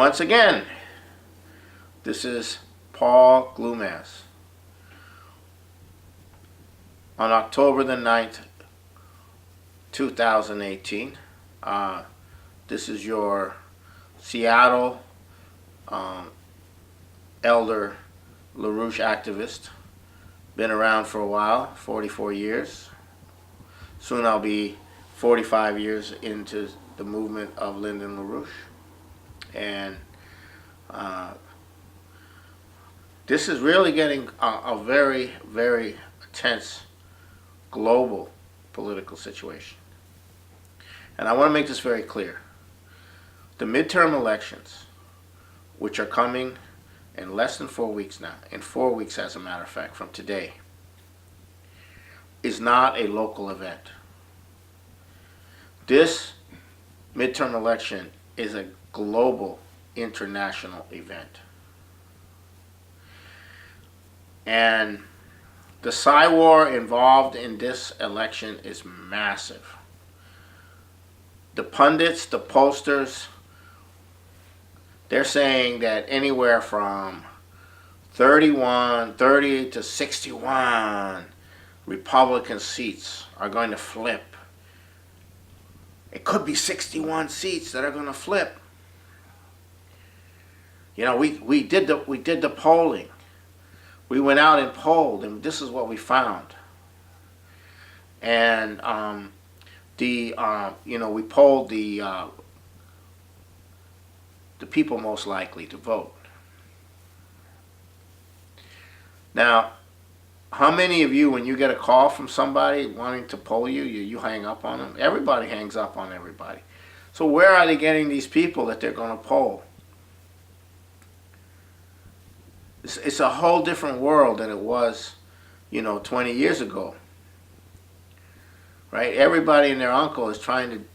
Once again, this is Paul Glumaz. On October the 9th, 2018, this is your Seattle elder LaRouche activist. Been around for a while, 44 years. Soon I'll be 45 years into the movement of Lyndon LaRouche. And this is really getting a very, very tense global political situation. And I want to make this very clear. The midterm elections, which are coming in less than 4 weeks now, in 4 weeks as a matter of fact, from today, is not a local event. This midterm election is a global, international event. And the psy war involved in this election is massive. The pundits, the pollsters, they're saying that anywhere from 30 to 61 Republican seats are going to flip. It could be 61 seats that are going to flip. You know, we did the polling. We went out and polled, and this is what we found. And we polled the people most likely to vote. Now, how many of you, when you get a call from somebody wanting to poll you, you hang up on them? Everybody hangs up on everybody. So where are they getting these people that they're going to poll? It's a whole different world than it was, 20 years ago. Right? Everybody and their uncle is trying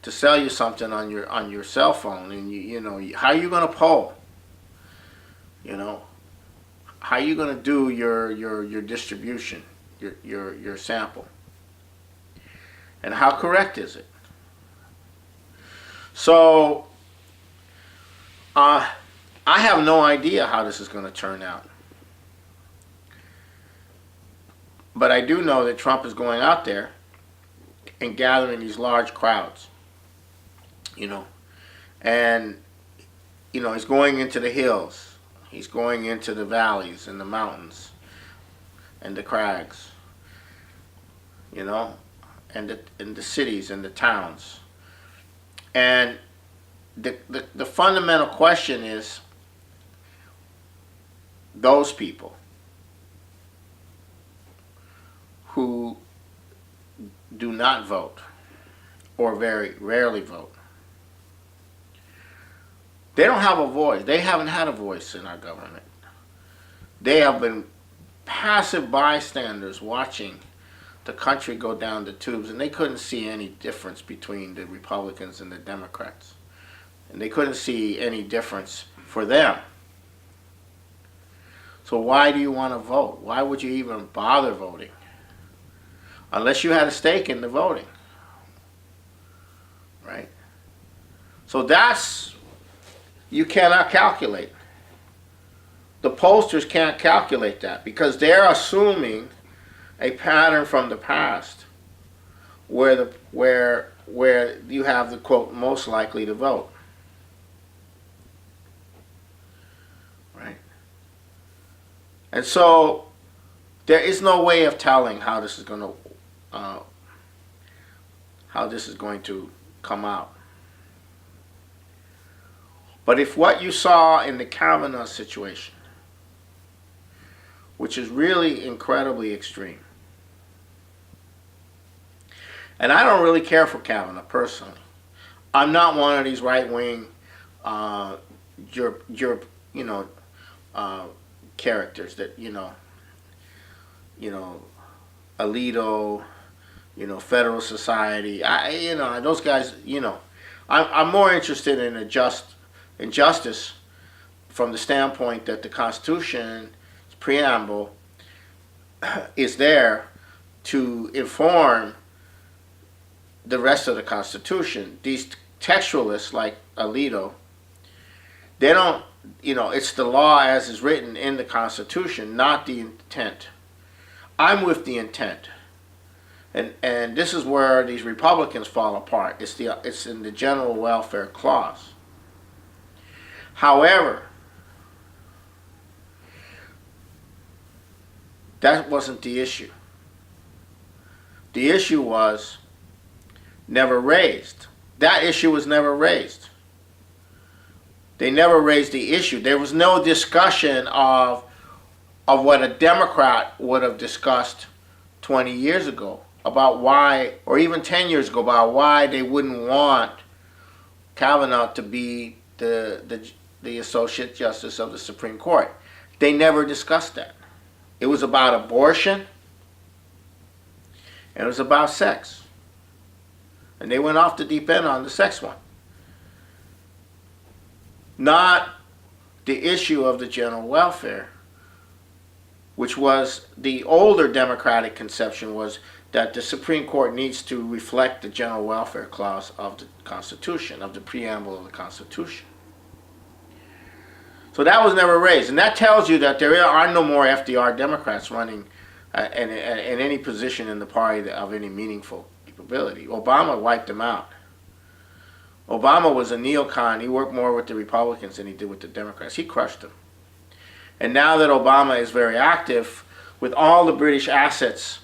to sell you something on your cell phone, and how are you going to poll? How are you going to do your distribution, your sample? And how correct is it? So I have no idea how this is going to turn out. But I do know that Trump is going out there and gathering these large crowds. And he's going into the hills. He's going into the valleys and the mountains and the crags, and the cities and the towns. And the fundamental question is, those people who do not vote or very rarely vote, they don't have a voice. They haven't had a voice in our government. They have been passive bystanders watching the country go down the tubes, and they couldn't see any difference between the Republicans and the Democrats. And they couldn't see any difference for them. So why do you want to vote? Why would you even bother voting? Unless you had a stake in the voting. Right? So you cannot calculate. The pollsters can't calculate that because they're assuming a pattern from the past where you have the quote most likely to vote. Right? And so there is no way of telling how this is going to come out. But if what you saw in the Kavanaugh situation, which is really incredibly extreme, and I don't really care for Kavanaugh personally. I'm not one of these right-wing, characters that Alito, Federal Society. Those guys. I'm more interested in justice from the standpoint that the Constitution's preamble is there to inform the rest of the Constitution. These textualists like Alito, They don't, it's the law as is written in the Constitution, not the intent. I'm with the intent. And this is where these Republicans fall apart. It's in the general welfare clause. However, that wasn't the issue. The issue was never raised. That issue was never raised. They never raised the issue. There was no discussion of what a Democrat would have discussed 20 years ago about why, or even 10 years ago, about why they wouldn't want Kavanaugh to be the Associate Justice of the Supreme Court. They never discussed that. It was about abortion, and it was about sex. And they went off the deep end on the sex one. Not the issue of the general welfare, which was the older Democratic conception, was that the Supreme Court needs to reflect the general welfare clause of the Constitution, of the preamble of the Constitution. So that was never raised. And that tells you that there are no more FDR Democrats running in any position in the party of any meaningful capability. Obama wiped them out. Obama was a neocon. He worked more with the Republicans than he did with the Democrats. He crushed them. And now that Obama is very active with all the British assets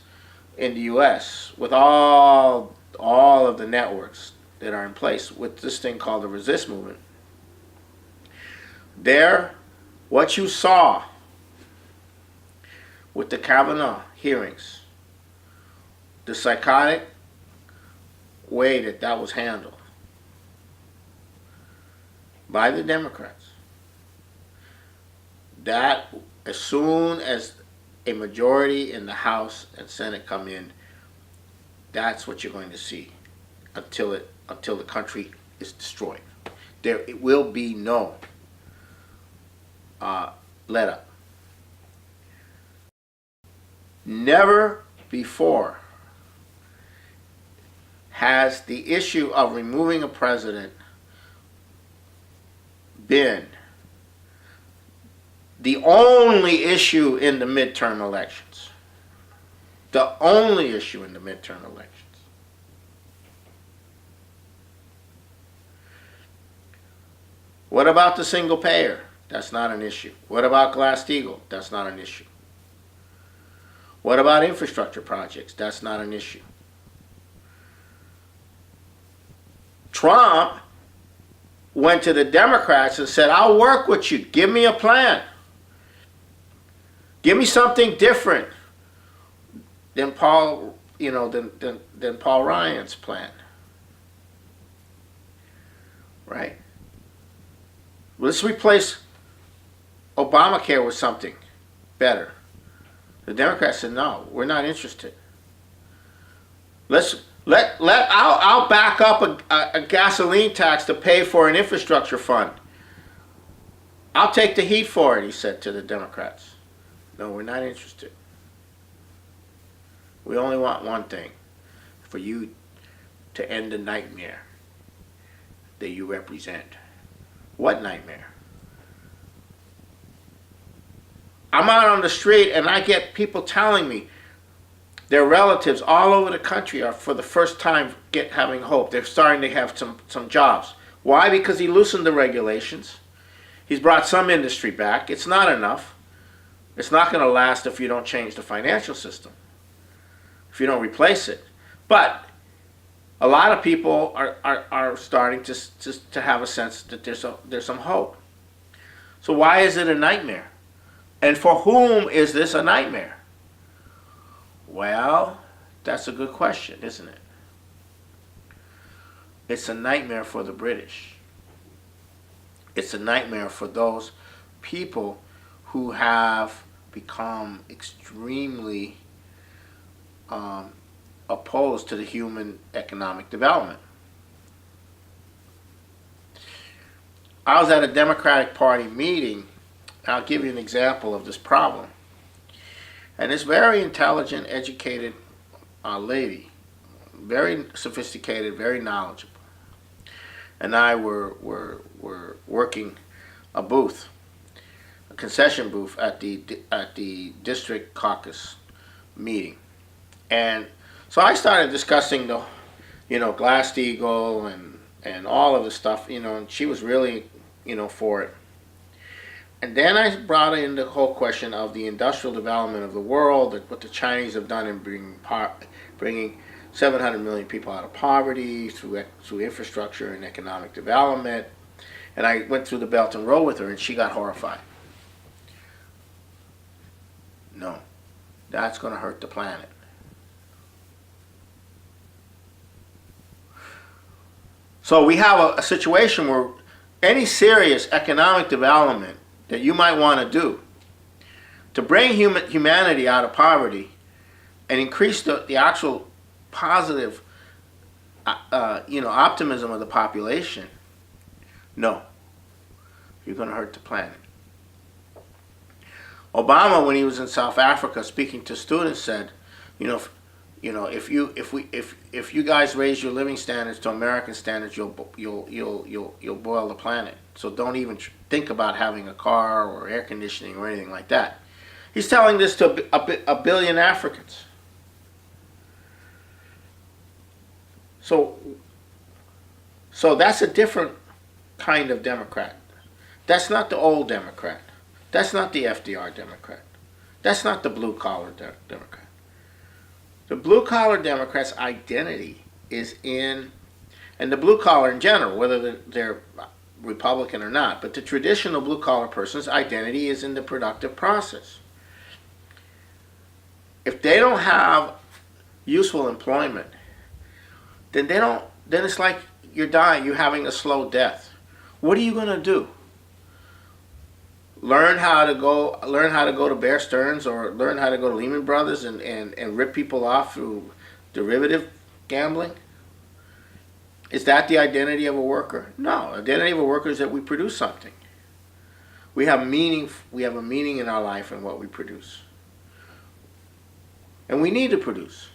in the U.S., with all of the networks that are in place, with this thing called the resist movement, there, what you saw with the Kavanaugh hearings, the psychotic way that was handled by the Democrats, that as soon as a majority in the House and Senate come in, that's what you're going to see until the country is destroyed. There it will be no let up. Never before has the issue of removing a president been the only issue in the midterm elections. The only issue in the midterm elections. What about the single payer? That's not an issue. What about Glass-Steagall? That's not an issue. What about infrastructure projects? That's not an issue. Trump went to the Democrats and said, I'll work with you. Give me a plan. Give me something different than Paul Ryan's plan. Right? Let's replace Obamacare with something better. The Democrats said, no, we're not interested. I'll back up a gasoline tax to pay for an infrastructure fund. I'll take the heat for it, he said to the Democrats. No, we're not interested. We only want one thing, for you to end the nightmare that you represent. What nightmare? I'm out on the street and I get people telling me their relatives all over the country are for the first time having hope. They're starting to have some jobs. Why? Because he loosened the regulations. He's brought some industry back. It's not enough. It's not going to last if you don't change the financial system, if you don't replace it. But a lot of people are starting to have a sense that there's some hope. So why is it a nightmare? And for whom is this a nightmare? Well, that's a good question, isn't it? It's a nightmare for the British. It's a nightmare for those people who have become extremely opposed to the human economic development. I was at a Democratic Party meeting. I'll give you an example of this problem. And this very intelligent, educated lady, very sophisticated, very knowledgeable, and I were working a booth, a concession booth at the district caucus meeting, and so I started discussing the, Glass-Steagall and all of the stuff, and she was really, for it. And then I brought in the whole question of the industrial development of the world, what the Chinese have done in bringing 700 million people out of poverty through infrastructure and economic development. And I went through the Belt and Road with her, and she got horrified. No, that's going to hurt the planet. So we have a situation where any serious economic development that you might want to do to bring humanity out of poverty and increase the actual positive optimism of the population, no, you're going to hurt the planet. Obama, when he was in South Africa speaking to students, said, if you guys raise your living standards to American standards, you'll boil the planet. So don't even think about having a car or air conditioning or anything like that. He's telling this to a billion Africans. So that's a different kind of Democrat. That's not the old Democrat. That's not the FDR Democrat. That's not the blue-collar Democrat. The blue-collar Democrats' identity is in, and the blue-collar in general, whether they're Republican or not, but the traditional blue-collar person's identity is in the productive process. If they don't have useful employment, then it's like you're dying, you're having a slow death. What are you going to do? Learn how to go to Bear Stearns, or learn how to go to Lehman Brothers and rip people off through derivative gambling? Is that the identity of a worker? No, identity of a worker is that we produce something. We have meaning. We have a meaning in our life in what we produce, and we need to produce.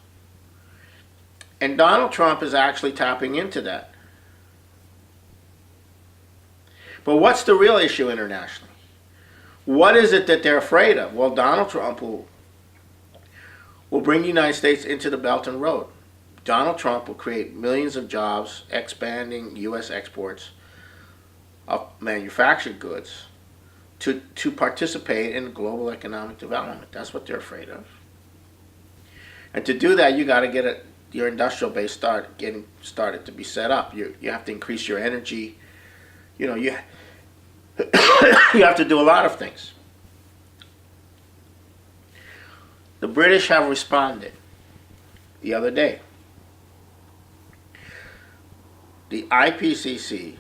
And Donald Trump is actually tapping into that. But what's the real issue internationally? What is it that they're afraid of? Well, Donald Trump will bring the United States into the Belt and Road. Donald Trump will create millions of jobs, expanding U.S. exports of manufactured goods to participate in global economic development. That's what they're afraid of. And to do that, you got to get your industrial base getting started to be set up. You have to increase your energy. You have to do a lot of things. The British have responded the other day. The IPCC,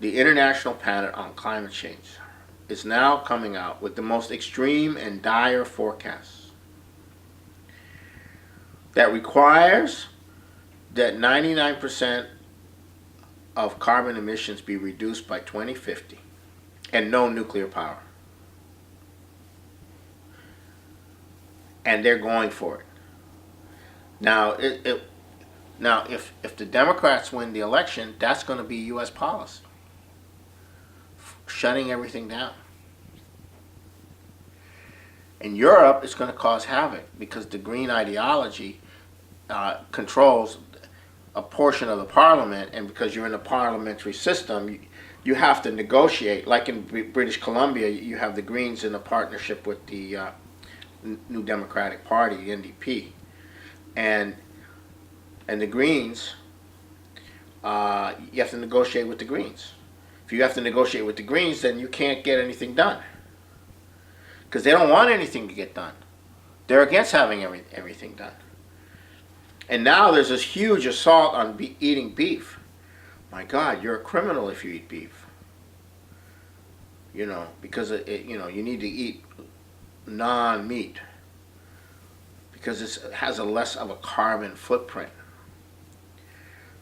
the International Panel on Climate Change, is now coming out with the most extreme and dire forecasts that requires that 99% of carbon emissions be reduced by 2050 and no nuclear power. And they're going for it. Now, if the Democrats win the election, that's going to be U.S. policy, shutting everything down. In Europe, it's going to cause havoc because the green ideology controls a portion of the parliament, and because you're in a parliamentary system, you have to negotiate. Like in British Columbia, you have the Greens in a partnership with the New Democratic Party, the NDP, and the Greens. You have to negotiate with the Greens. If you have to negotiate with the Greens, then you can't get anything done because they don't want anything to get done. They're against having everything done. And now there's this huge assault on eating beef. My God, you're a criminal if you eat beef. Because you need to eat non-meat because it has a less of a carbon footprint.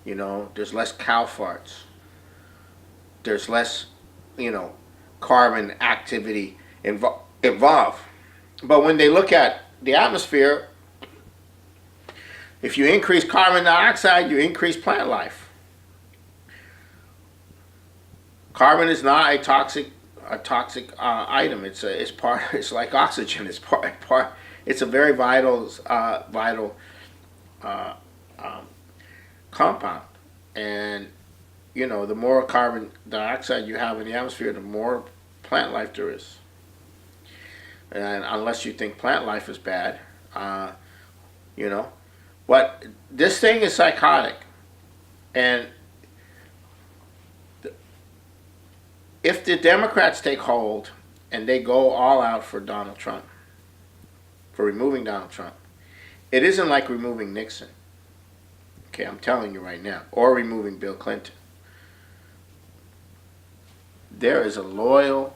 There's less cow farts. There's less, carbon activity involved. But when they look at the atmosphere, if you increase carbon dioxide, you increase plant life. Carbon is not a toxic item. It's part. It's like oxygen. It's part. It's a very vital uh, um, compound. And the more carbon dioxide you have in the atmosphere, the more plant life there is. And unless you think plant life is bad, you know, but this thing is psychotic. And if the Democrats take hold and they go all out for Donald Trump, for removing Donald Trump, it isn't like removing Nixon. Okay, I'm telling you right now, or removing Bill Clinton. There is a loyal,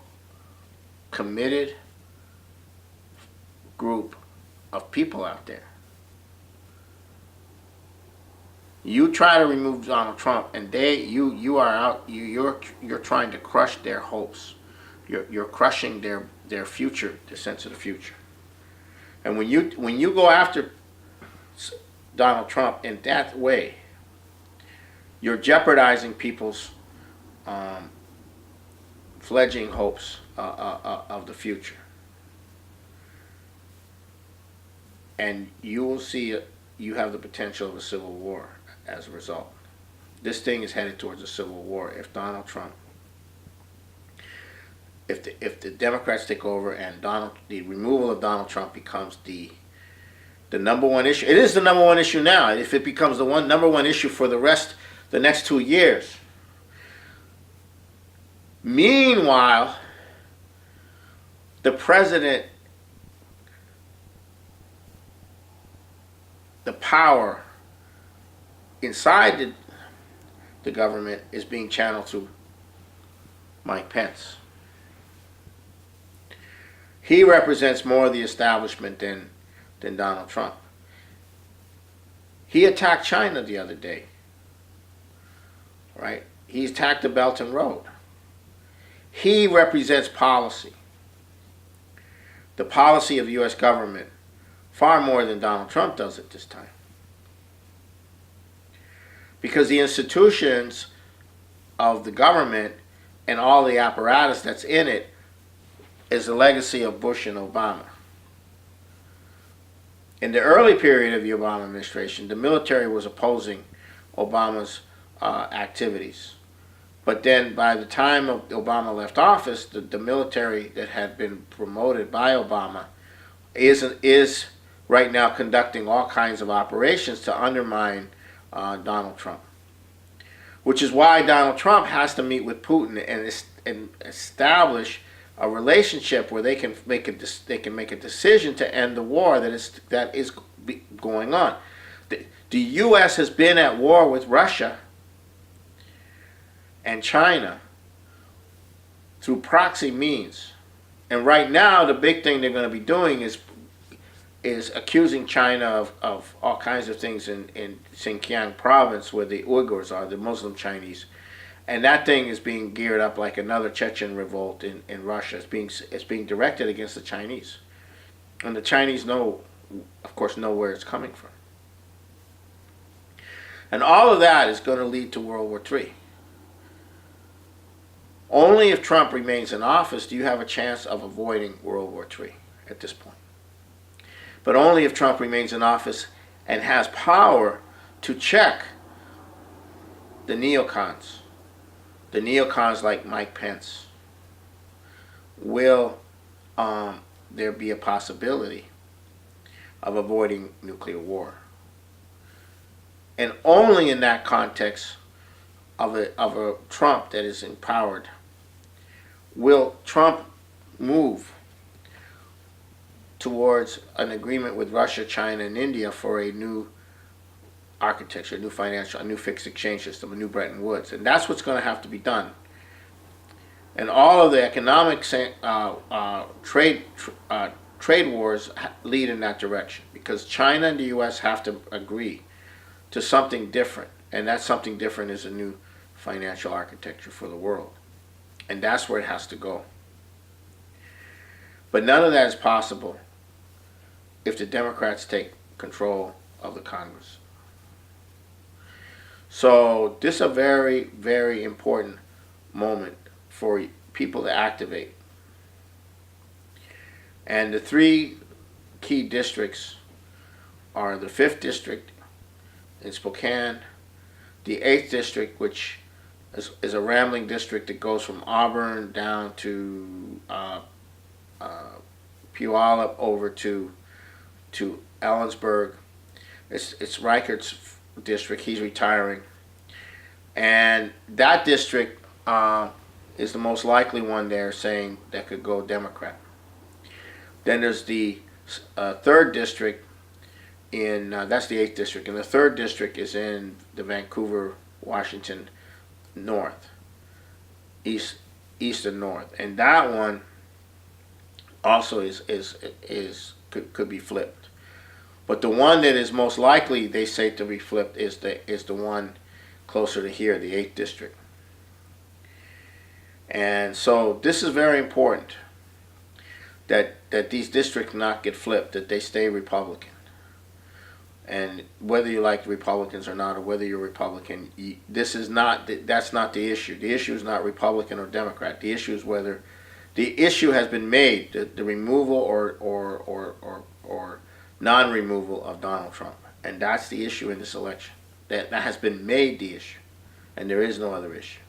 committed group of people out there. You try to remove Donald Trump, and you're trying to crush their hopes. You're crushing their future, their sense of the future. And when you go after Donald Trump in that way, you're jeopardizing people's fledgling hopes of the future. And you will see you have the potential of a civil war as a result. This thing is headed towards a civil war if Donald Trump, if the Democrats take over and the removal of Donald Trump becomes the number one issue. It is the number one issue now. If it becomes the number one issue for the next 2 years. Meanwhile, the president, the power inside the government is being channeled through Mike Pence. He represents more of the establishment than Donald Trump. He attacked China the other day, right? He attacked the Belt and Road. He represents policy, the policy of the U.S. government, far more than Donald Trump does at this time. Because the institutions of the government and all the apparatus that's in it is the legacy of Bush and Obama. In the early period of the Obama administration, the military was opposing Obama's activities. But then by the time Obama left office, the military that had been promoted by Obama is right now conducting all kinds of operations to undermine Donald Trump. Which is why Donald Trump has to meet with Putin and establish a relationship where they can make a decision to end the war that is going on. The U.S. has been at war with Russia and China through proxy means, and right now the big thing they're going to be doing is accusing China of all kinds of things in Xinjiang province where the Uyghurs are, the Muslim Chinese. And that thing is being geared up like another Chechen revolt in Russia. It's being directed against the Chinese. And the Chinese know where it's coming from. And all of that is going to lead to World War III. Only if Trump remains in office do you have a chance of avoiding World War III at this point. But only if Trump remains in office and has power to check the neocons. The neocons like Mike Pence. Will there be a possibility of avoiding nuclear war? And only in that context of a Trump that is empowered will Trump move towards an agreement with Russia, China, and India for a new architecture, a new fixed exchange system, a new Bretton Woods. And that's what's going to have to be done. And all of the economic trade wars lead in that direction because China and the U.S. have to agree to something different. And that something different is a new financial architecture for the world. And that's where it has to go. But none of that is possible if the Democrats take control of the Congress. So this is a very, very important moment for people to activate. And the three key districts are the 5th district in Spokane, the 8th district, which is a rambling district that goes from Auburn down to Puyallup over to Ellensburg. It's Reichert's district. He's retiring, and that district is the most likely one they're saying that could go Democrat. Then there's the 3rd district in that's the 8th district, and the 3rd district is in the Vancouver, Washington north, east and north, and that one also could be flipped. But the one that is most likely, they say, to be flipped is the one closer to here, the 8th district. And so this is very important that these districts not get flipped, that they stay Republican. And whether you like Republicans or not, or whether you're Republican, that's not the issue. The issue is not Republican or Democrat. The issue is whether the issue has been made, the removal or non-removal of Donald Trump. And that's the issue in this election. That has been made the issue. And there is no other issue.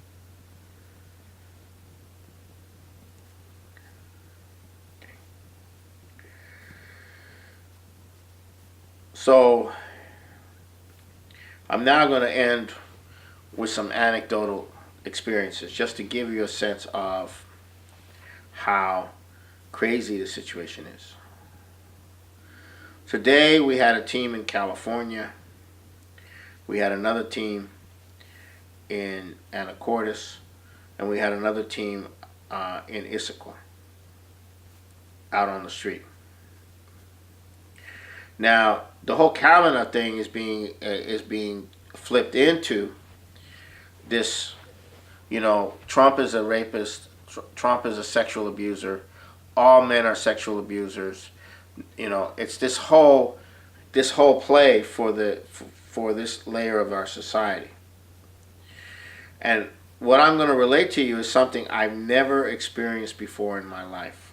So I'm now going to end with some anecdotal experiences, just to give you a sense of how crazy the situation is. Today we had a team in California. We had another team in Anacortes, and we had another team in Issaquah, out on the street. Now, the whole Kavanaugh thing is being flipped into this, Trump is a rapist, Trump is a sexual abuser, all men are sexual abusers. It's this whole play for this layer of our society. And what I'm going to relate to you is something I've never experienced before in my life.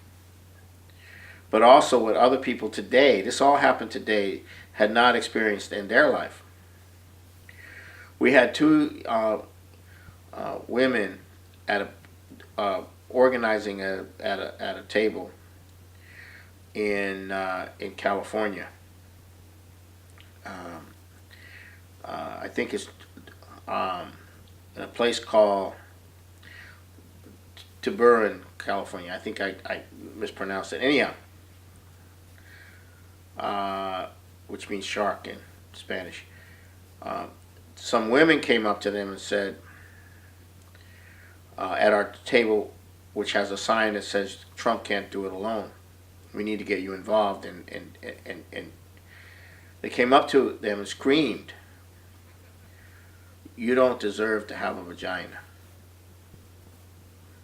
But also what other people today, this all happened today, had not experienced in their life. We had two women at organizing at a table in California. I think it's in a place called Tiburon, California. I think I mispronounced it. Anyhow, which means shark in Spanish. Some women came up to them and said, at our table, which has a sign that says, "Trump can't do it alone. We need to get you involved." And they came up to them and screamed, "You don't deserve to have a vagina."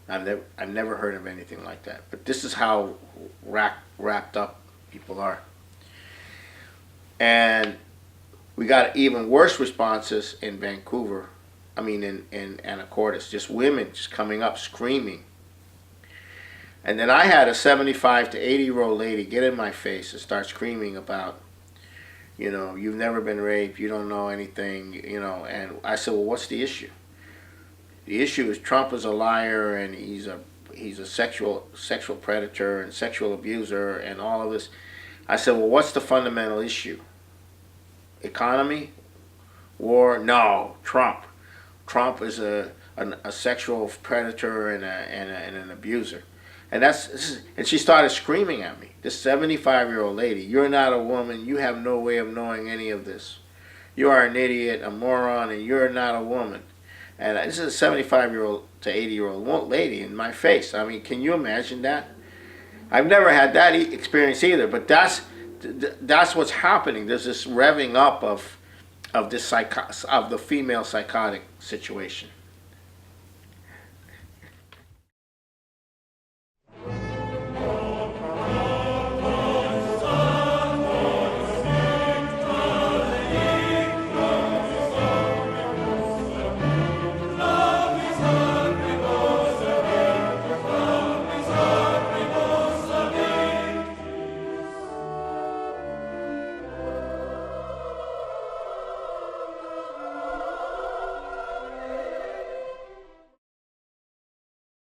I've never heard of anything like that. But this is how wrapped up people are. And we got even worse responses in Vancouver. In Anacortes, just women just coming up screaming. And then I had a 75 to 80-year-old lady get in my face and start screaming about, you've never been raped, you don't know anything, and I said, well, what's the issue? The issue is Trump is a liar, and he's a sexual predator and sexual abuser and all of this. I said, well, what's the fundamental issue? Economy? War? No, Trump. Trump is a sexual predator and an abuser. And she started screaming at me. This 75-year-old lady, you're not a woman, you have no way of knowing any of this. You are an idiot, a moron, and you're not a woman. And this is a 75-year-old to 80-year-old lady in my face. Can you imagine that? I've never had that experience either, but that's what's happening. There's this revving up of the female psychotic situation.